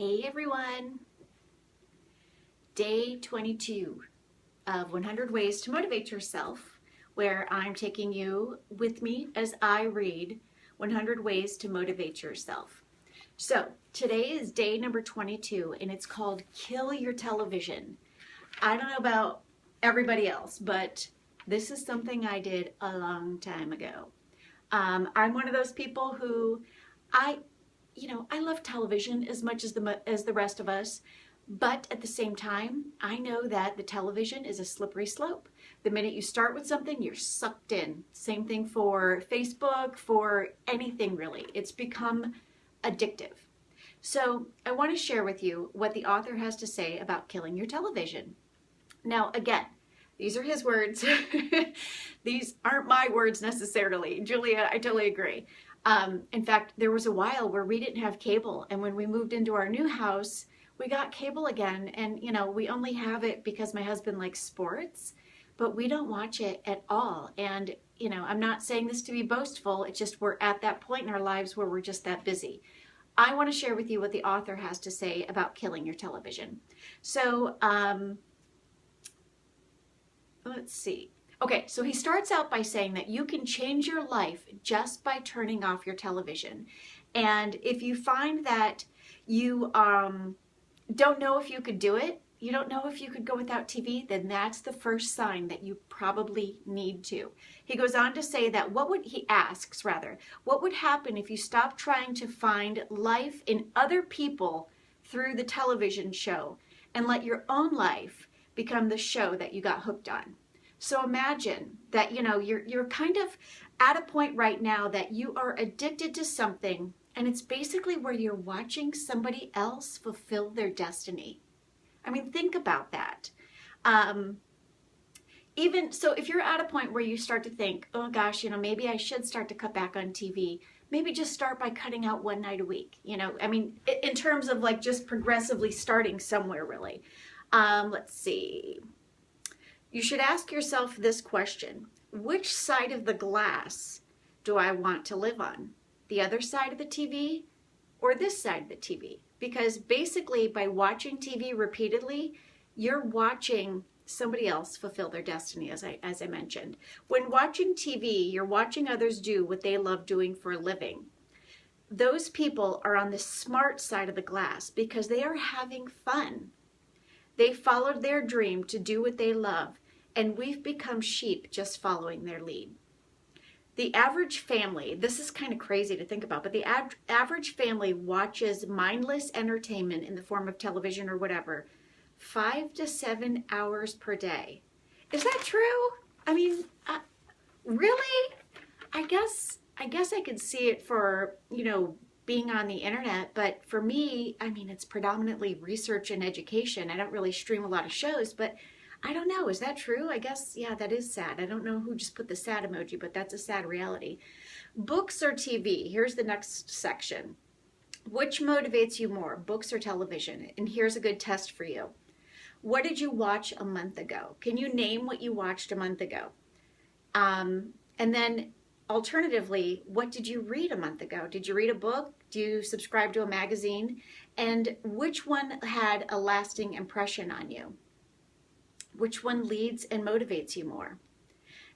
Hey everyone! Day 22 of 100 Ways to Motivate Yourself, where I'm taking you with me as I read 100 Ways to Motivate Yourself. So today is day number 22 and it's called Kill Your Television. I don't know about everybody else, but this is something I did a long time ago. I'm one of those people who I love television as much as the rest of us, but at the same time, I know that the television is a slippery slope. The minute you start with something, you're sucked in. Same thing for Facebook, for anything really. It's become addictive. So I want to share with you what the author has to say about killing your television. Now, again, these are his words. These aren't my words necessarily. Julia, I totally agree. In fact, there was a while where we didn't have cable, and when we moved into our new house, we got cable again, and we only have it because my husband likes sports, but we don't watch it at all. And I'm not saying this to be boastful, it's just we're at that point in our lives where we're just that busy. I want to share with you what the author has to say about killing your television. So, let's see. Okay, so he starts out by saying that you can change your life just by turning off your television. And if you find that you don't know if you could do it, you don't know if you could go without TV, then that's the first sign that you probably need to. He goes on to say that what would happen if you stopped trying to find life in other people through the television show and let your own life become the show that you got hooked on? So imagine that, you're kind of at a point right now that you are addicted to something, and it's basically where you're watching somebody else fulfill their destiny. I mean, think about that. Even so, if you're at a point where you start to think, oh gosh, maybe I should start to cut back on TV, maybe just start by cutting out one night a week. I mean, in terms of like just progressively starting somewhere really. Let's see. You should ask yourself this question: which side of the glass do I want to live on? The other side of the TV or this side of the TV? Because basically by watching TV repeatedly, you're watching somebody else fulfill their destiny, as I mentioned. When watching TV, you're watching others do what they love doing for a living. Those people are on the smart side of the glass because they are having fun. They followed their dream to do what they love, and we've become sheep just following their lead. The average family, this is kind of crazy to think about, but the average family watches mindless entertainment in the form of television or whatever 5 to 7 hours per day. Is that true? I mean, really? I guess I could see it for, being on the internet, but for me, I mean, it's predominantly research and education. I don't really stream a lot of shows, but I don't know. Is that true? I guess, yeah, that is sad. I don't know who just put the sad emoji, but that's a sad reality. Books or TV? Here's the next section. Which motivates you more, books or television? And here's a good test for you. What did you watch a month ago? Can you name what you watched a month ago? And then alternatively, what did you read a month ago? Did you read a book? Do you subscribe to a magazine? And which one had a lasting impression on you? Which one leads and motivates you more?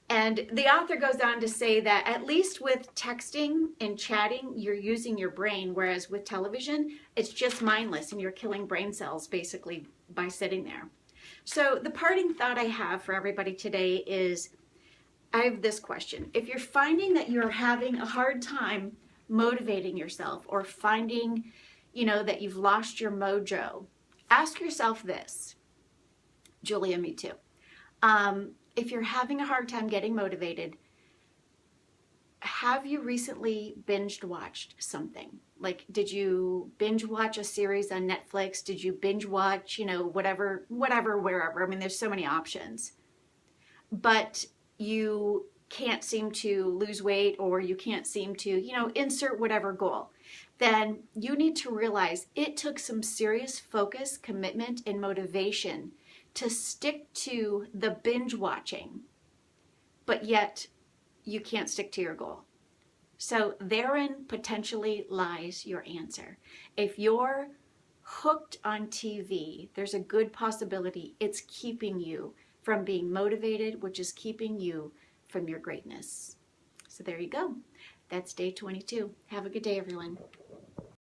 And the author goes on to say that at least with texting and chatting, you're using your brain, whereas with television, it's just mindless and you're killing brain cells basically by sitting there. So the parting thought I have for everybody today is, I have this question. If you're finding that you're having a hard time motivating yourself or finding, that you've lost your mojo, ask yourself this. Julia, me too. If you're having a hard time getting motivated, have you recently binge watched something? Like, did you binge watch a series on Netflix? Did you binge watch, whatever, wherever? I mean, there's so many options. But you can't seem to lose weight, or you can't seem to, insert whatever goal. Then you need to realize it took some serious focus, commitment, and motivation to stick to the binge watching, but yet you can't stick to your goal. So therein potentially lies your answer. If you're hooked on TV, there's a good possibility it's keeping you from being motivated, which is keeping you from your greatness. So there you go. That's day 22. Have a good day, everyone.